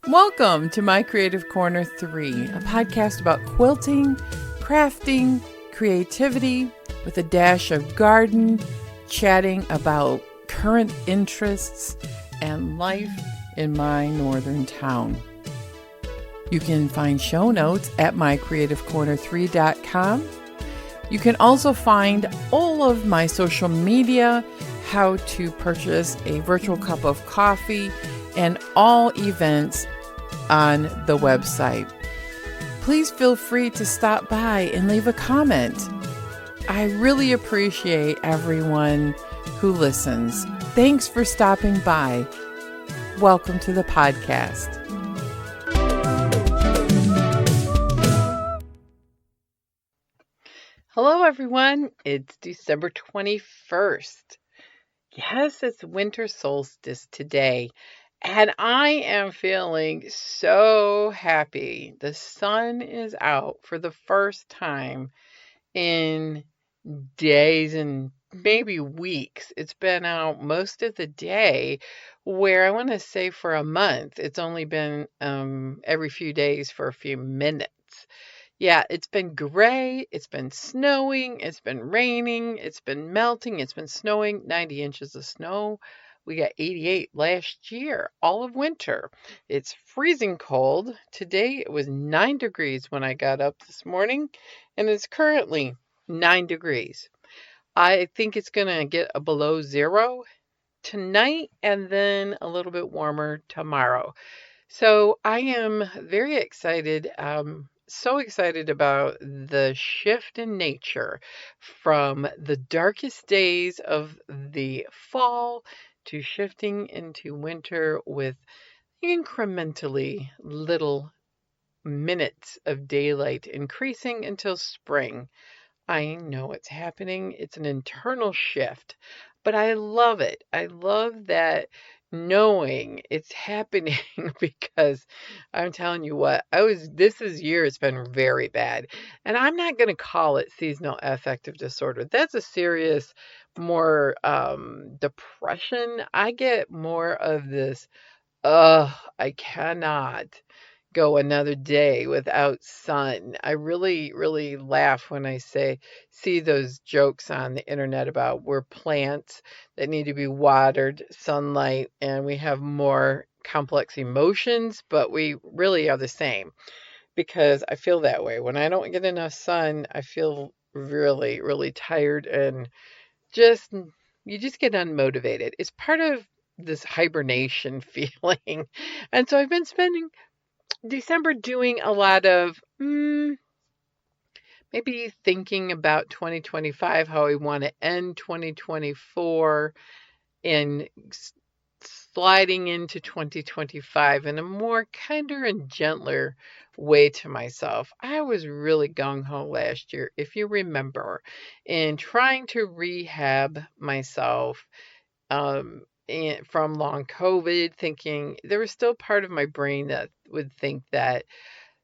Welcome to my Creative Corner 3, a podcast about quilting, crafting, creativity, with a dash of garden, chatting about current interests and life in my northern town. You can find show notes at mycreativecorner3.com. You can also find all of my social media, how to purchase a virtual cup of coffee, and all events on the website. Please feel free to stop by and leave a comment. I really appreciate everyone who listens. Thanks for stopping by. Welcome to the podcast. Hello, everyone. It's December 21st. Yes, it's winter solstice today. And I am feeling so happy. The sun is out for the first time in days and maybe weeks. It's been out most of the day, where I want to say for a month, it's only been every few days for a few minutes. Yeah, it's been gray, it's been snowing, it's been raining, it's been melting, it's been snowing, 90 inches of snow. We got 88 last year, all of winter. It's freezing cold. Today it was 9 degrees when I got up this morning, and it's currently 9 degrees. I think it's going to get below zero tonight and then a little bit warmer tomorrow. So I am very excited. So excited about the shift in nature from the darkest days of the fall to shifting into winter with incrementally little minutes of daylight increasing until spring. I know it's happening. It's an internal shift, but I love it. I love that knowing it's happening because I'm telling you what, this year has been very bad. And I'm not going to call it seasonal affective disorder. That's a serious, more depression. I get more of this, I cannot go another day without sun. I really, really laugh when I see those jokes on the internet about we're plants that need to be watered, sunlight, and we have more complex emotions, but we really are the same, because I feel that way. When I don't get enough sun, I feel really, really tired and just you just get unmotivated. It's part of this hibernation feeling. And so I've been spending December doing a lot of maybe thinking about 2025, how I want to end 2024, and sliding into 2025 in a more kinder and gentler way to myself. I was really gung-ho last year, if you remember, in trying to rehab myself from long COVID, thinking there was still part of my brain that would think that,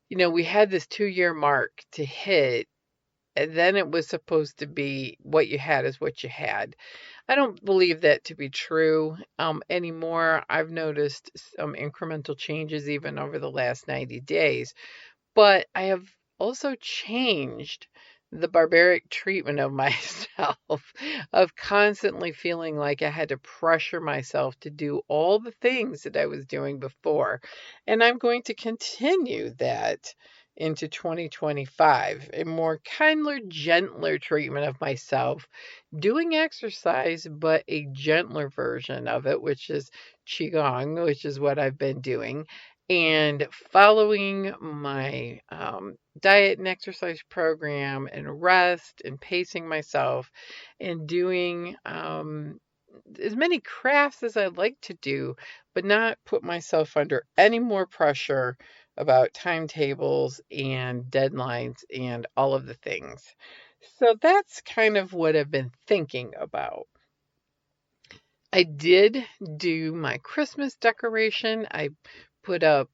we had this 2-year mark to hit, and then it was supposed to be what you had is what you had. I don't believe that to be true anymore. I've noticed some incremental changes even over the last 90 days, but I have also changed the barbaric treatment of myself, of constantly feeling like I had to pressure myself to do all the things that I was doing before. And I'm going to continue that into 2025, a more kinder, gentler treatment of myself, doing exercise, but a gentler version of it, which is Qigong, which is what I've been doing, and following my diet and exercise program, and rest and pacing myself, and doing as many crafts as I'd like to do, but not put myself under any more pressure about timetables and deadlines and all of the things. So that's kind of what I've been thinking about. I did do my Christmas decoration. I put up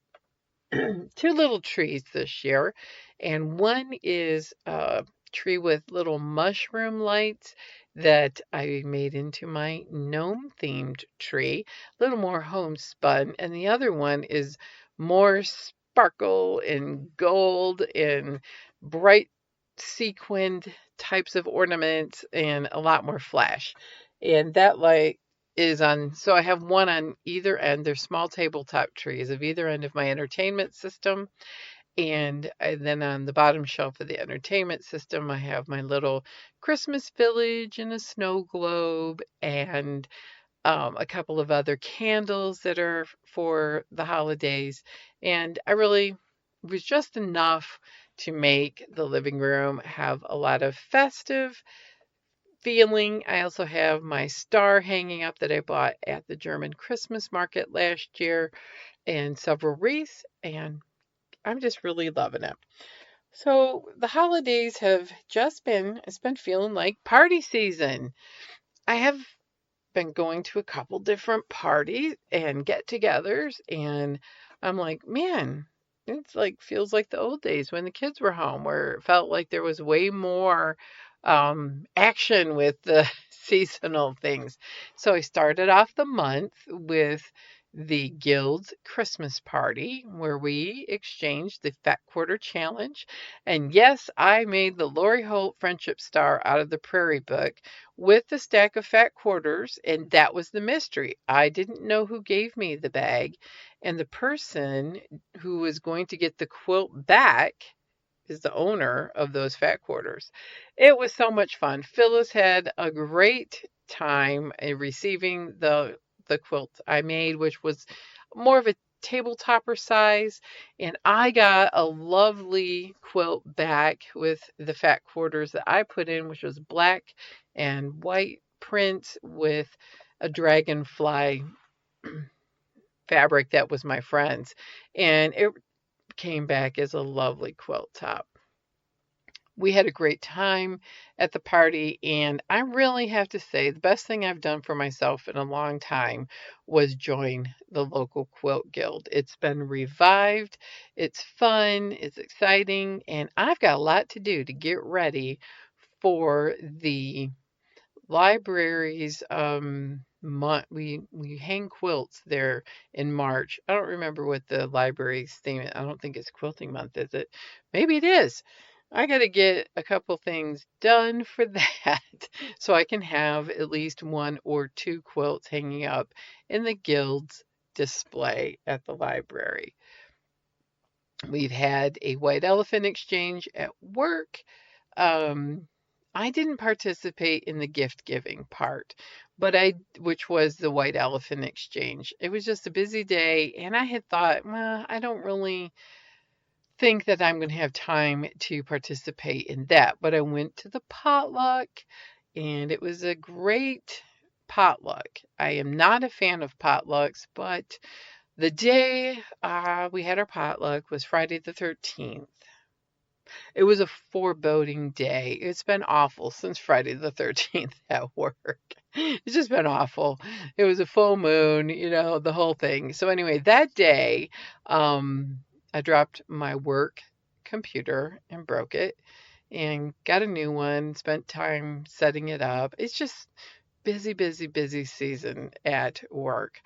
2 little trees this year, and one is a tree with little mushroom lights that I made into my gnome themed tree, a little more homespun, and the other one is more sparkle and gold and bright sequined types of ornaments and a lot more flash. And that light is on, so I have one on either end. They're small tabletop trees of either end of my entertainment system. And then on the bottom shelf of the entertainment system, I have my little Christmas village and a snow globe and a couple of other candles that are for the holidays. And I really was just enough to make the living room have a lot of festive feeling. I also have my star hanging up that I bought at the German Christmas market last year and several wreaths, and I'm just really loving it. So the holidays have just been, it's been feeling like party season. I have been going to a couple different parties and get-togethers, and I'm like, man, it's like feels like the old days when the kids were home, where it felt like there was way more action with the seasonal things. So I started off the month with the Guild's Christmas party, where we exchanged the Fat Quarter Challenge. And yes, I made the Lori Holt Friendship Star out of the Prairie Book with the stack of fat quarters, and that was the mystery. I didn't know who gave me the bag, and the person who was going to get the quilt back is the owner of those fat quarters. It was so much fun. Phyllis had a great time receiving the quilt I made, which was more of a tabletopper size, and I got a lovely quilt back with the fat quarters that I put in, which was black and white print with a dragonfly fabric that was my friend's, and it came back as a lovely quilt top. We had a great time at the party, and I really have to say the best thing I've done for myself in a long time was join the local quilt guild. It's been revived, it's fun, it's exciting, and I've got a lot to do to get ready for the libraries we hang quilts there in March. I don't remember what the library's theme is. I don't think it's quilting month, is it? Maybe it is. I got to get a couple things done for that so I can have at least one or two quilts hanging up in the guild's display at the library. We've had a white elephant exchange at work. um, I didn't participate in the gift giving part, which was the white elephant exchange. It was just a busy day, and I had thought, well, I don't really think that I'm going to have time to participate in that. But I went to the potluck, and it was a great potluck. I am not a fan of potlucks, but the day we had our potluck was Friday the 13th. It was a foreboding day. It's been awful since Friday the 13th at work. It's just been awful. It was a full moon, the whole thing. So anyway, that day, I dropped my work computer and broke it and got a new one, spent time setting it up. It's just busy, busy, busy season at work.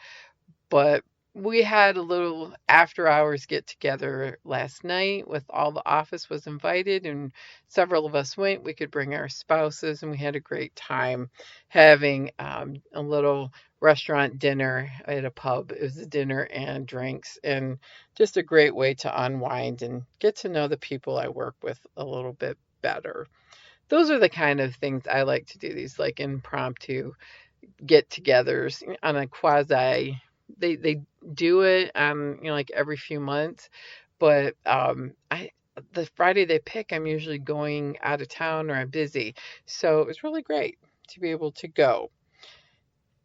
But we had a little after hours get together last night with all the office was invited and several of us went. We could bring our spouses and we had a great time having a little restaurant dinner at a pub. It was a dinner and drinks and just a great way to unwind and get to know the people I work with a little bit better. Those are the kind of things I like to do, these like impromptu get-togethers on a quasi. They do it like every few months, but I the Friday they pick, I'm usually going out of town or I'm busy, so it was really great to be able to go.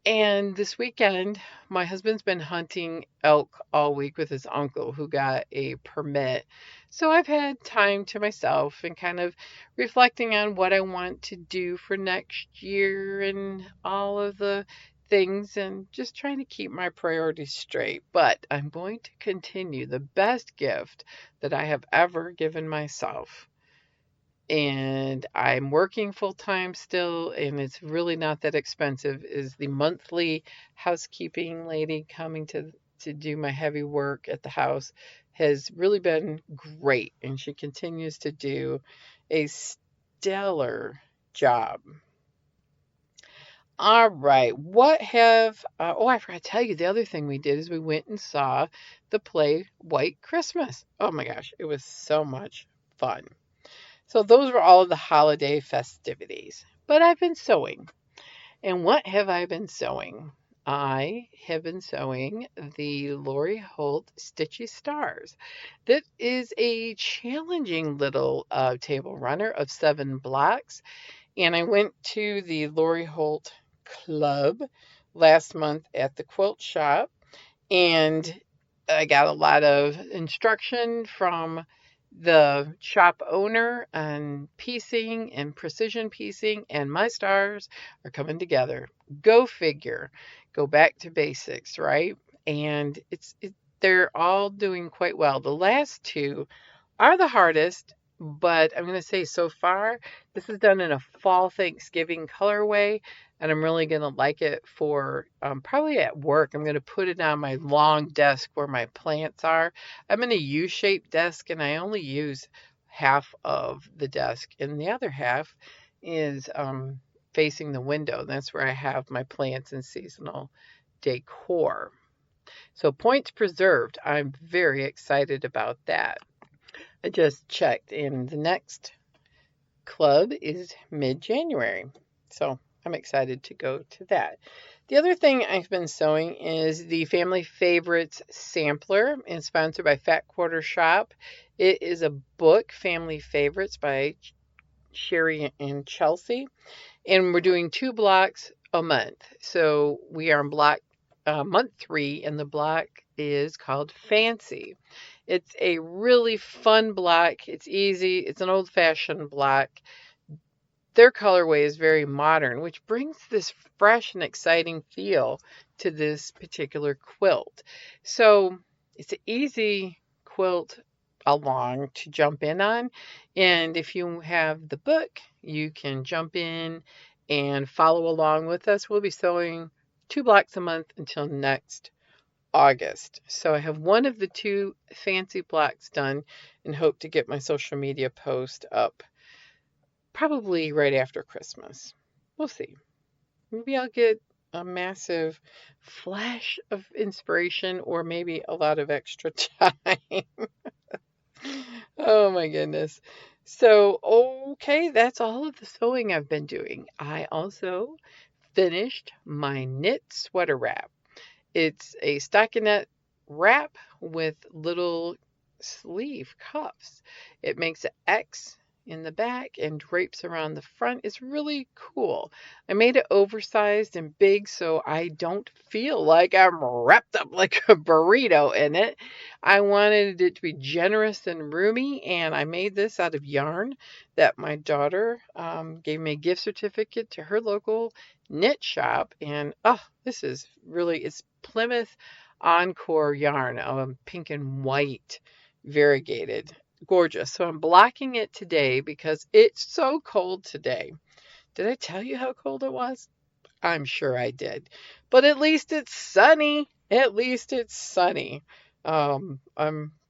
And this weekend, my husband's been hunting elk all week with his uncle who got a permit. So I've had time to myself and kind of reflecting on what I want to do for next year and all of the things and just trying to keep my priorities straight. But I'm going to continue the best gift that I have ever given myself, and I'm working full time still, and it's really not that expensive, is the monthly housekeeping lady coming to to do my heavy work at the house has really been great, and she continues to do a stellar job. All right. I forgot to tell you the other thing we did is we went and saw the play White Christmas. Oh my gosh, it was so much fun. So those were all of the holiday festivities. But I've been sewing. And what have I been sewing? I have been sewing the Lori Holt Stitchy Stars. That is a challenging little table runner of 7 blocks. And I went to the Lori Holt Club last month at the quilt shop, and I got a lot of instruction from the shop owner on piecing and precision piecing, and my stars are coming together. Go figure. Go back to basics, right? And they're all doing quite well. The last two are the hardest, but I'm going to say so far, this is done in a fall Thanksgiving colorway, and I'm really going to like it for probably at work. I'm going to put it on my long desk where my plants are. I'm in a U-shaped desk, and I only use half of the desk, and the other half is facing the window. That's where I have my plants and seasonal decor. So points preserved. I'm very excited about that. I just checked, and the next club is mid-January. So I'm excited to go to that. The other thing I've been sewing is the Family Favorites Sampler, and sponsored by Fat Quarter Shop. It is a book, Family Favorites by Sherry and Chelsea, and we're doing 2 blocks a month. So we are in block month 3, and the block is called Fancy. It's a really fun block. It's easy. It's an old-fashioned block. Their colorway is very modern, which brings this fresh and exciting feel to this particular quilt. So it's an easy quilt along to jump in on. And if you have the book, you can jump in and follow along with us. We'll be sewing 2 blocks a month until next August. So I have one of the 2 fancy blocks done and hope to get my social media post up probably right after Christmas. We'll see. Maybe I'll get a massive flash of inspiration or maybe a lot of extra time. Oh my goodness. So, okay, that's all of the sewing I've been doing. I also finished my knit sweater wrap. It's a stockinette wrap with little sleeve cuffs. It makes an X in the back and drapes around the front. It's really cool. I made it oversized and big so I don't feel like I'm wrapped up like a burrito in it. I wanted it to be generous and roomy, and I made this out of yarn that my daughter gave me a gift certificate to her local knit shop. And this is really, it's Plymouth Encore yarn, pink and white variegated. Gorgeous. So I'm blocking it today because it's so cold today. Did I tell you how cold it was? I'm sure I did. But at least it's sunny. At least it's sunny. I'm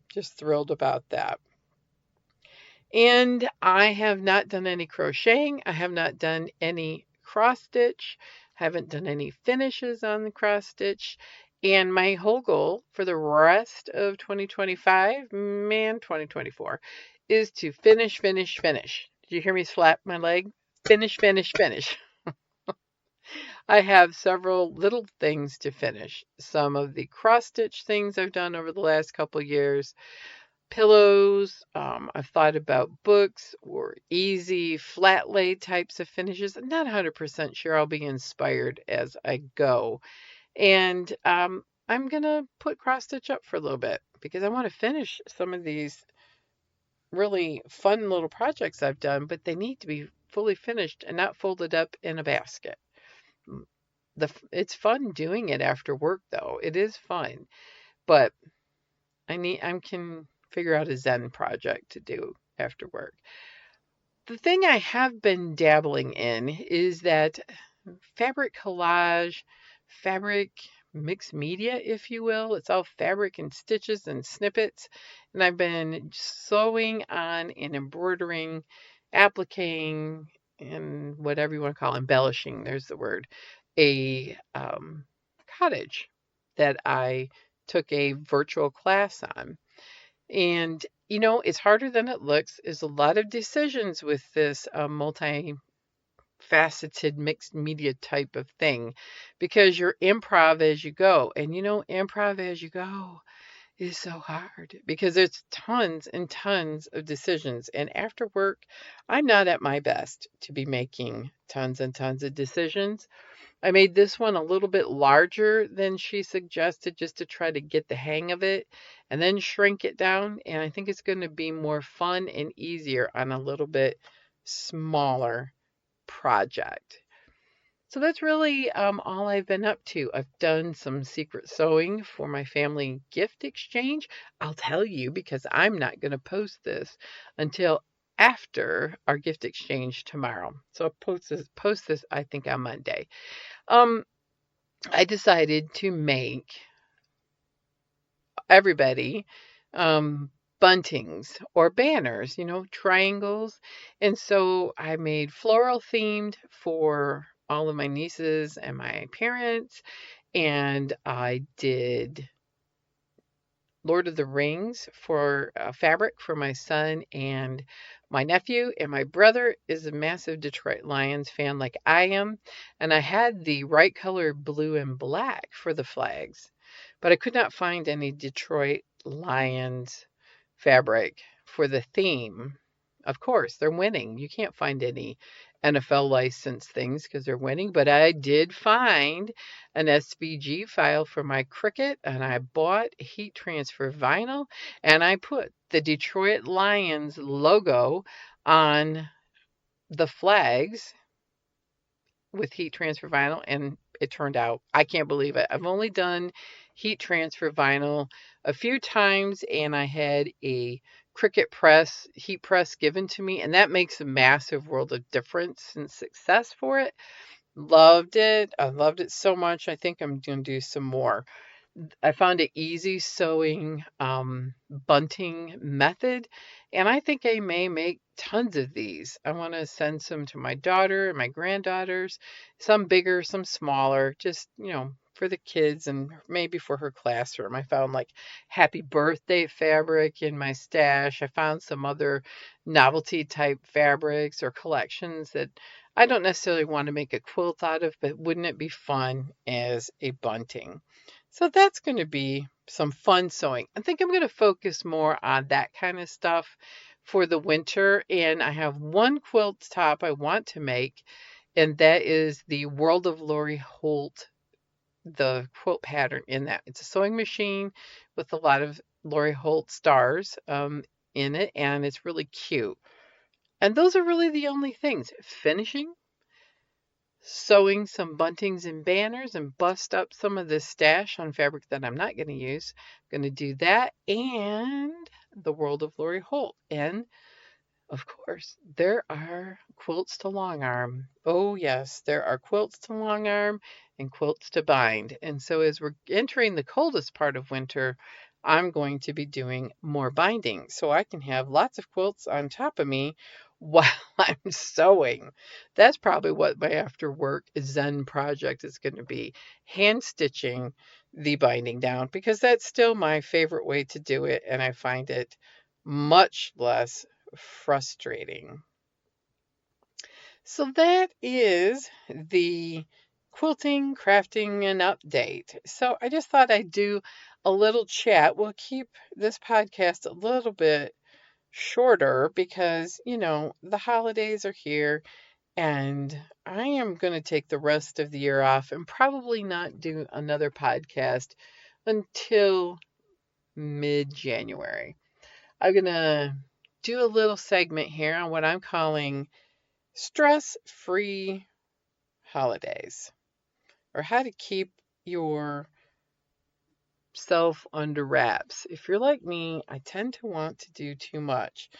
just thrilled about that. And I have not done any crocheting. I have not done any cross stitch. Haven't done any finishes on the cross stitch. And my whole goal for the rest of 2025, 2024, is to finish, finish, finish. Did you hear me slap my leg? Finish, finish, finish. I have several little things to finish. Some of the cross stitch things I've done over the last couple years. Pillows. I've thought about books or easy flat lay types of finishes. I'm not 100% sure. I'll be inspired as I go. And I'm going to put cross stitch up for a little bit because I want to finish some of these really fun little projects I've done, but they need to be fully finished and not folded up in a basket. It's fun doing it after work though. It is fun, but I can figure out a Zen project to do after work. The thing I have been dabbling in is that fabric collage, fabric mixed media, if you will. It's all fabric and stitches and snippets. And I've been sewing on and embroidering, appliquing, and whatever you want to call it, embellishing, there's the word, a cottage that I took a virtual class on. And, it's harder than it looks. There's a lot of decisions with this multi faceted mixed media type of thing because you're improv as you go. And improv as you go is so hard because there's tons and tons of decisions. And after work, I'm not at my best to be making tons and tons of decisions. I made this one a little bit larger than she suggested just to try to get the hang of it and then shrink it down. And I think it's going to be more fun and easier on a little bit smaller project. So that's really all I've been up to. I've done some secret sewing for my family gift exchange. I'll tell you because I'm not going to post this until after our gift exchange tomorrow. So I'll post this I think on Monday. Um, I decided to make everybody buntings or banners, triangles. And so I made floral themed for all of my nieces and my parents. And I did Lord of the Rings for fabric for my son and my nephew. And my brother is a massive Detroit Lions fan like I am. And I had the right color blue and black for the flags, but I could not find any Detroit Lions fabric for the theme. Of course, they're winning. You can't find any NFL licensed things because they're winning, but I did find an SVG file for my Cricut and I bought heat transfer vinyl and I put the Detroit Lions logo on the flags with heat transfer vinyl and it turned out, I can't believe it. I've only done heat transfer vinyl a few times and I had a Cricut press, heat press given to me, and that makes a massive world of difference and success for it. Loved it. I loved it so much. I think I'm going to do some more. I found an easy sewing bunting method, and I think I may make tons of these. I want to send some to my daughter and my granddaughters, some bigger, some smaller, just, for the kids and maybe for her classroom. I found like happy birthday fabric in my stash. I found some other novelty type fabrics or collections that I don't necessarily want to make a quilt out of, but wouldn't it be fun as a bunting? So that's going to be some fun sewing. I think I'm going to focus more on that kind of stuff for the winter. And I have one quilt top I want to make, and that is the World of Lori Holt, the quilt pattern in that. It's a sewing machine with a lot of Lori Holt stars in it, and it's really cute. And those are really the only things. Finishing, sewing some buntings and banners and bust up some of this stash on fabric that I'm not going to use. I'm going to do that and the World of Lori Holt. And of course, there are quilts to long arm. Oh, yes, there are quilts to long arm and quilts to bind. And so, as we're entering the coldest part of winter, I'm going to be doing more binding so I can have lots of quilts on top of me while I'm sewing. That's probably what my after work Zen project is going to be, hand stitching the binding down because that's still my favorite way to do it. And I find it much less frustrating. So that is the quilting, crafting, and update. So I just thought I'd do a little chat. We'll keep this podcast a little bit shorter because, the holidays are here and I am going to take the rest of the year off and probably not do another podcast until mid-January. I'm going to do a little segment here on what I'm calling stress-free holidays, or how to keep yourself under wraps. If you're like me, I tend to want to do too much.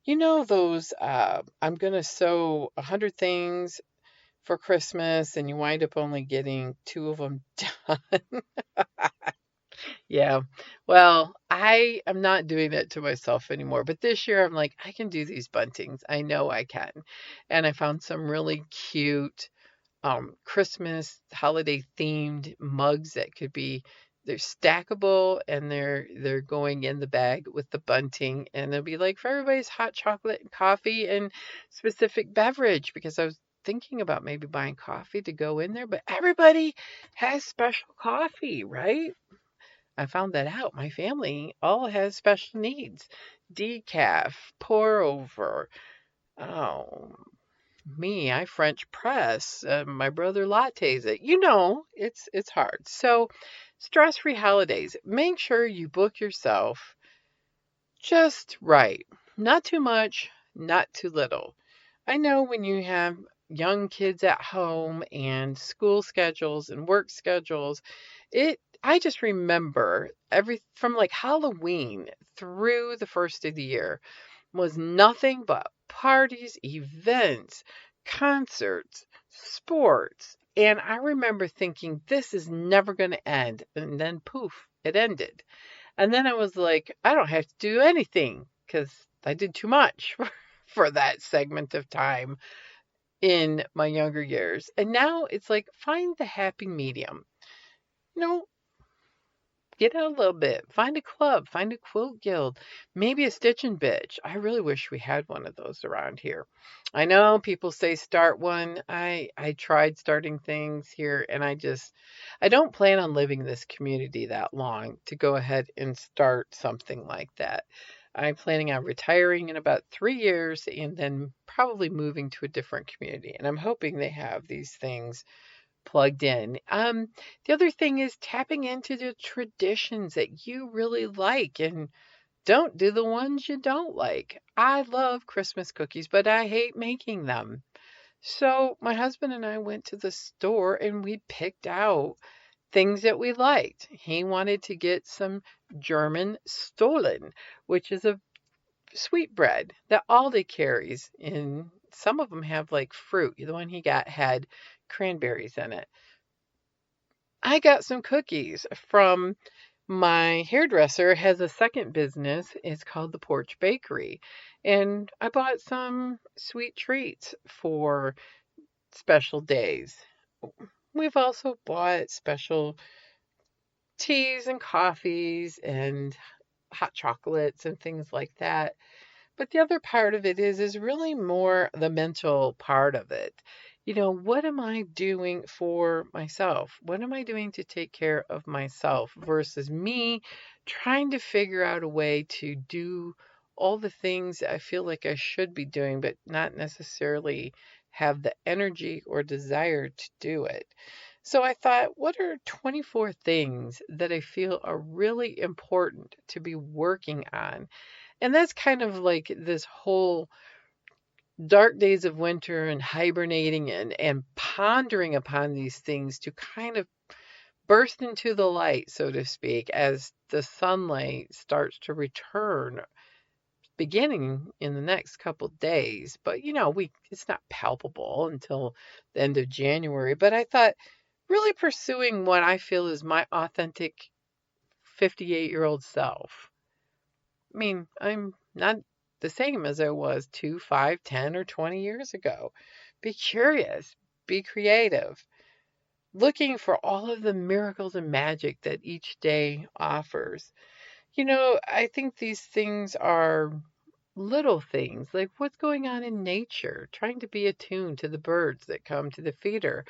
Those, I'm going to sew 100 things for Christmas and you wind up only getting two of them done. Yeah. Well, I am not doing that to myself anymore. But this year I'm like, I can do these buntings. I know I can. And I found some really cute Christmas holiday themed mugs that could be they're stackable and they're going in the bag with the bunting and they'll be like for everybody's hot chocolate and coffee and specific beverage because I was thinking about maybe buying coffee to go in there, but everybody has special coffee, right? I found that out. My family all has special needs. Decaf, pour over. Oh, me, I French press. My brother lattes it. It's hard. So, stress-free holidays. Make sure you book yourself just right. Not too much, not too little. I know when you have young kids at home and school schedules and work schedules, I just remember every from like Halloween through the first of the year was nothing but parties, events, concerts, sports. And I remember thinking, this is never going to end. And then poof, it ended. And then I was like, I don't have to do anything because I did too much for that segment of time in my younger years. And now it's like, find the happy medium. You know, get out a little bit. Find a club. Find a quilt guild. Maybe a stitch and bitch. I really wish we had one of those around here. I know people say start one. I tried starting things here and I don't plan on living in this community that long to go ahead and start something like that. I'm planning on retiring in about 3 years and then probably moving to a different community. And I'm hoping they have these things plugged in. The other thing is tapping into the traditions that you really like and don't do the ones you don't like. I love Christmas cookies, but I hate making them. So my husband and I went to the store and we picked out things that we liked. He wanted to get some German Stollen, which is a sweetbread that Aldi carries. And some of them have like fruit. The one he got had cranberries in it. I got some cookies from my hairdresser has a second business. It's called the Porch Bakery. And I bought some sweet treats for special days. We've also bought special teas and coffees and hot chocolates and things like that. But the other part of it is really more the mental part of it. What am I doing for myself? What am I doing to take care of myself versus me trying to figure out a way to do all the things I feel like I should be doing, but not necessarily have the energy or desire to do it. So I thought, what are 24 things that I feel are really important to be working on? And that's kind of like this whole dark days of winter and hibernating and pondering upon these things to kind of burst into the light, so to speak, as the sunlight starts to return beginning in the next couple days. But we it's not palpable until the end of January. But I thought really pursuing what I feel is my authentic 58-year-old self. I mean, I'm not the same as I was 2, 5, 10, or 20 years ago. Be curious, be creative, looking for all of the miracles and magic that each day offers. I think these things are little things like what's going on in nature, trying to be attuned to the birds that come to the feeder.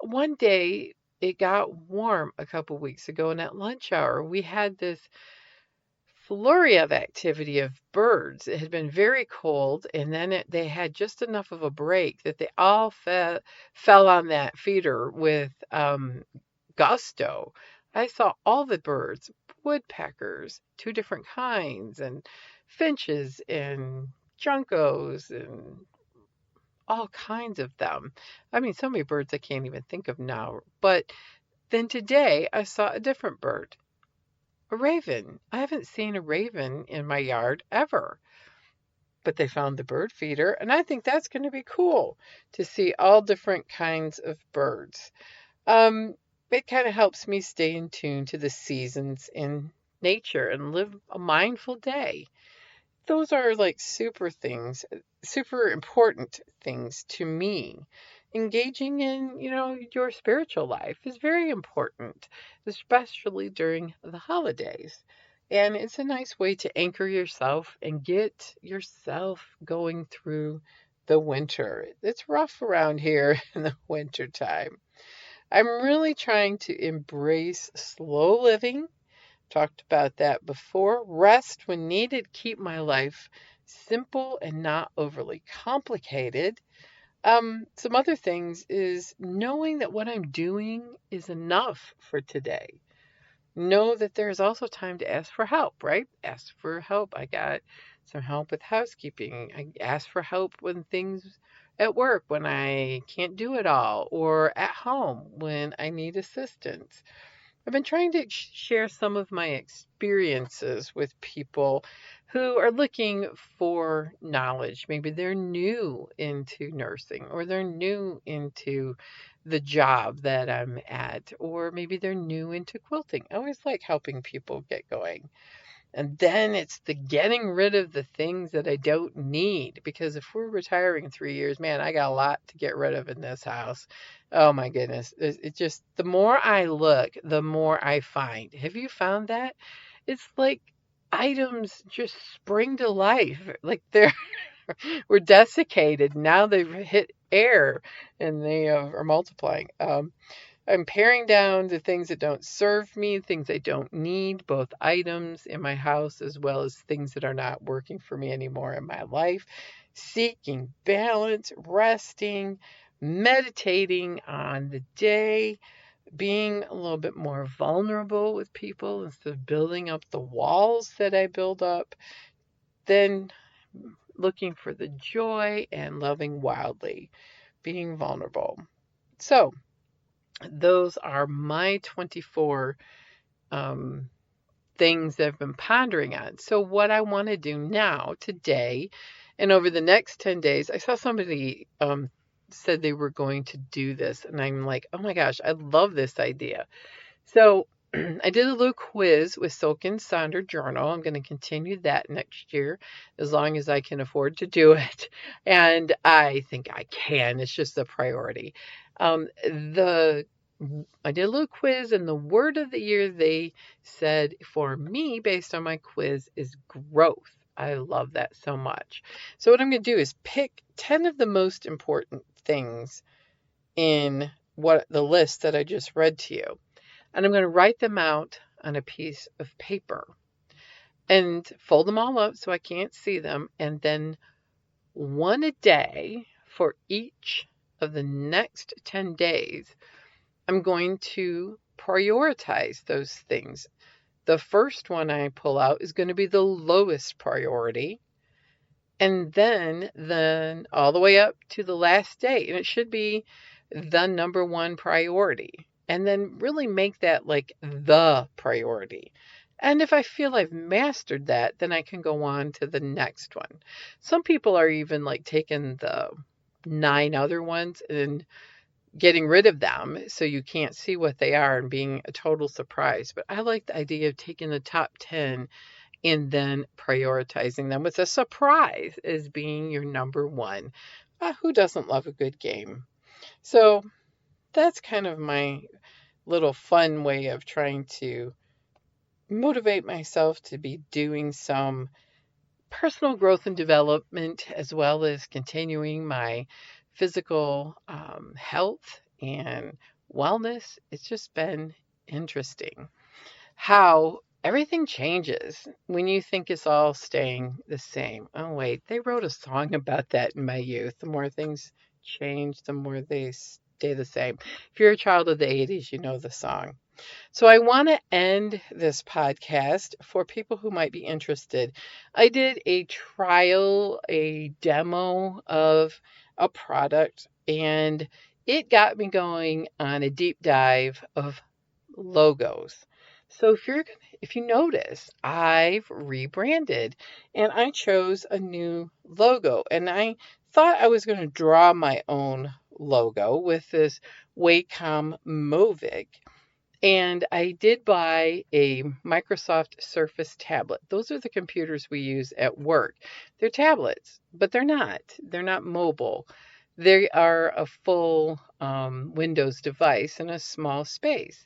One day it got warm a couple weeks ago, and at lunch hour we had this flurry of activity of birds. It had been very cold, and then they had just enough of a break that they all fell on that feeder with gusto. I saw all the birds, woodpeckers, two different kinds, and finches and juncos and all kinds of them. I mean, so many birds I can't even think of now. But then today I saw a different bird. A raven. I haven't seen a raven in my yard ever. but they found the bird feeder, and I think that's going to be cool to see all different kinds of birds. Um, it kind of helps me stay in tune to the seasons in nature and live a mindful day. Those are like super important things to me. Engaging in, your spiritual life is very important, especially during the holidays. And it's a nice way to anchor yourself and get yourself going through the winter. It's rough around here in the winter time. I'm really trying to embrace slow living. Talked about that before. Rest when needed, keep my life simple and not overly complicated. Some other things is knowing that what I'm doing is enough for today. Know that there's also time to ask for help, right? Ask for help. I got some help with housekeeping. I ask for help when things at work when I can't do it all, or at home when I need assistance. I've been trying to share some of my experiences with people who are looking for knowledge. Maybe they're new into nursing, or they're new into the job that I'm at, or maybe they're new into quilting. I always like helping people get going. And then it's the getting rid of the things that I don't need. Because if we're retiring in 3 years, man, I got a lot to get rid of in this house. Oh my goodness. It just, the more I look, the more I find. Have you found that? It's like items just spring to life. Like they're, were desiccated. Now they've hit air and they are multiplying. I'm paring down the things that don't serve me, things I don't need, both items in my house as well as things that are not working for me anymore in my life. Seeking balance, resting, meditating on the day, being a little bit more vulnerable with people instead of building up the walls that I build up. Then looking for the joy and loving wildly, being vulnerable. So, those are my 24 um, things that I've been pondering on. So, what I want to do now, today, and over the next 10 days, I saw somebody said they were going to do this, and I'm like, oh my gosh, I love this idea. So, I did a little quiz with Silk and Sonder Journal. I'm going to continue that next year as long as I can afford to do it. And I think I can. It's just a priority. The I did a little quiz, and the word of the year they said for me, based on my quiz, is growth. I love that so much. So, what I'm going to do is pick 10 of the most important things in what the list that I just read to you. And I'm going to write them out on a piece of paper and fold them all up so I can't see them. And then one a day for each of the next 10 days, I'm going to prioritize those things. The first one I pull out is going to be the lowest priority. And then all the way up to the last day. And it should be the number one priority. And then really make that like the priority. And if I feel I've mastered that, then I can go on to the next one. Some people are even like taking the 9 other ones and getting rid of them so you can't see what they are and being a total surprise. But I like the idea of taking the top 10 and then prioritizing them with a surprise as being your number one. Who doesn't love a good game? So that's kind of my little fun way of trying to motivate myself to be doing some personal growth and development as well as continuing my physical health and wellness. It's just been interesting how everything changes when you think it's all staying the same. Oh, wait, they wrote a song about that in my youth. The more things change, the more they stay the same. If you're a child of the 80s, you know the song. So I want to end this podcast for people who might be interested. I did a trial, a demo of a product, and it got me going on a deep dive of logos. So if you're if you notice, I've rebranded and I chose a new logo. And I thought I was going to draw my own logo with this Wacom Movic. And I did buy a Microsoft Surface tablet. Those are the computers we use at work. They're tablets, but they're not. They're not mobile. They are a full Windows device in a small space.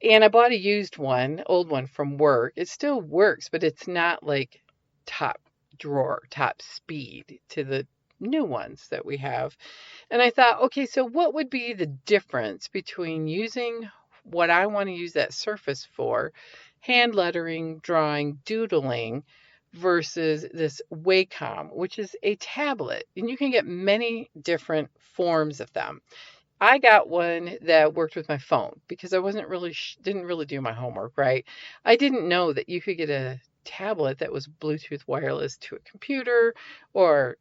And I bought a used one, old one from work. It still works, but it's not like top drawer, top speed to the new ones that we have. And I thought, okay, so what would be the difference between using what I want to use that surface for, hand lettering, drawing, doodling, versus this Wacom, which is a tablet. And you can get many different forms of them. I got one that worked with my phone because I wasn't really didn't really do my homework, right? I didn't know that you could get a tablet that was Bluetooth wireless to a computer or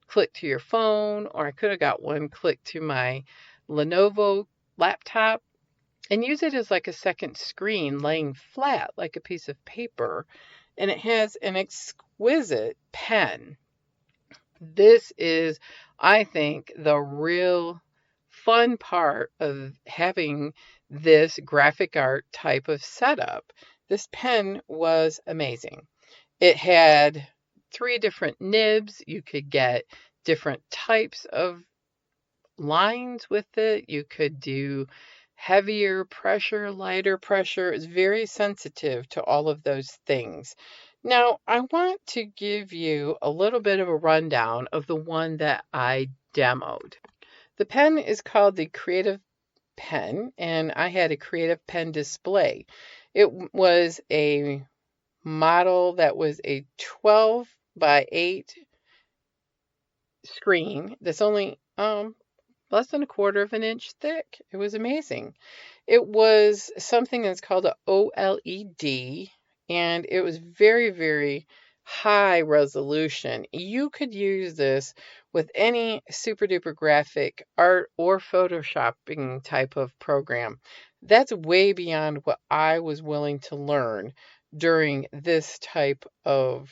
click to your phone, or I could have got one click to my Lenovo laptop and use it as like a second screen laying flat like a piece of paper. And it has an exquisite pen. This is, I think, the real fun part of having this graphic art type of setup. This pen was amazing. It had 3 different nibs. You could get different types of lines with it. You could do heavier pressure, lighter pressure. It's very sensitive to all of those things. Now, I want to give you a little bit of a rundown of the one that I demoed. The pen is called the Creative Pen, and I had a Creative Pen display. It was a model that was a 12 by 8 screen that's only less than a quarter of an inch thick. It was amazing. It was something that's called a OLED, and it was very, very high resolution. You could use this with any super duper graphic art or photoshopping type of program. That's way beyond what I was willing to learn during this type of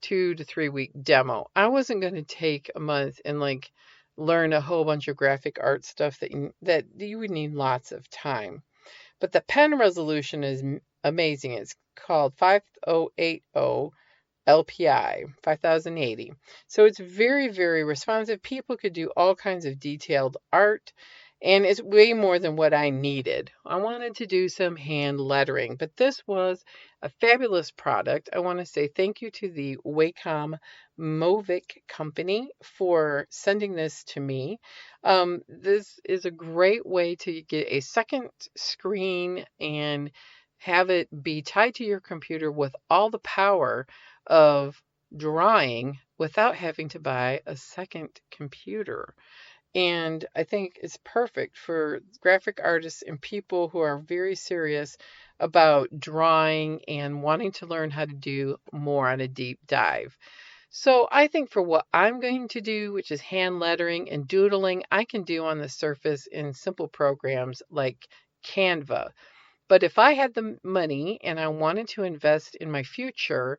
2 to 3 week demo. I wasn't going to take a month and like learn a whole bunch of graphic art stuff that you would need lots of time. But the pen resolution is amazing. It's called 5080 LPI 5080. So it's very, very responsive. People could do all kinds of detailed art, and it's way more than what I needed. I wanted to do some hand lettering, but this was a fabulous product. I want to say thank you to the Wacom Movic company for sending this to me. This is a great way to get a second screen and have it be tied to your computer with all the power of drawing without having to buy a second computer. And I think it's perfect for graphic artists and people who are very serious about drawing and wanting to learn how to do more on a deep dive. So I think for what I'm going to do, which is hand lettering and doodling, I can do on the surface in simple programs like Canva. But if I had the money and I wanted to invest in my future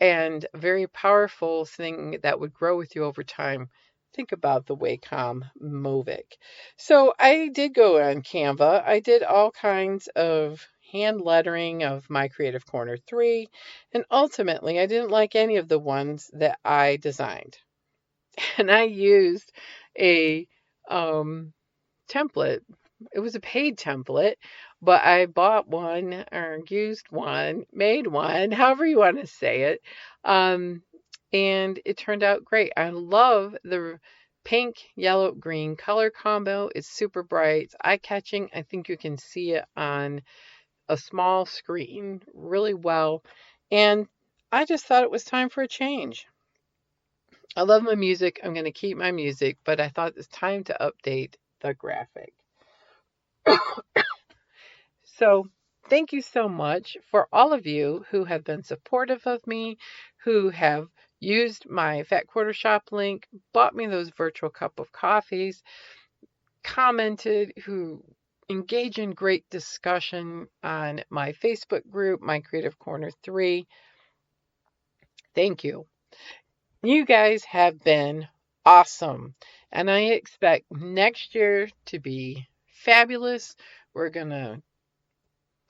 and a very powerful thing that would grow with you over time, think about the Wacom Movic. So I did go on Canva. I did all kinds of hand lettering of my Creative Corner 3, and ultimately I didn't like any of the ones that I designed. And I used a template. It was a paid template, but I bought one or used one, made one, however you want to say it. And it turned out great. I love the pink, yellow, green color combo. It's super bright, it's eye-catching. I think you can see it on a small screen really well. And I just thought it was time for a change. I love my music. I'm going to keep my music, but I thought it's time to update the graphic. So thank you so much for all of you who have been supportive of me, who have used my Fat Quarter Shop link, bought me those virtual cup of coffees, commented, who engage in great discussion on my Facebook group, my Creative Corner 3. Thank you. You guys have been awesome, and I expect next year to be fabulous. We're going to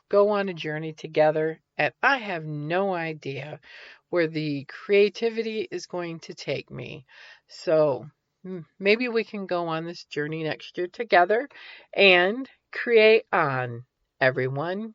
go on a journey together, and I have no idea where the creativity is going to take me. So maybe we can go on this journey next year together and create on, everyone.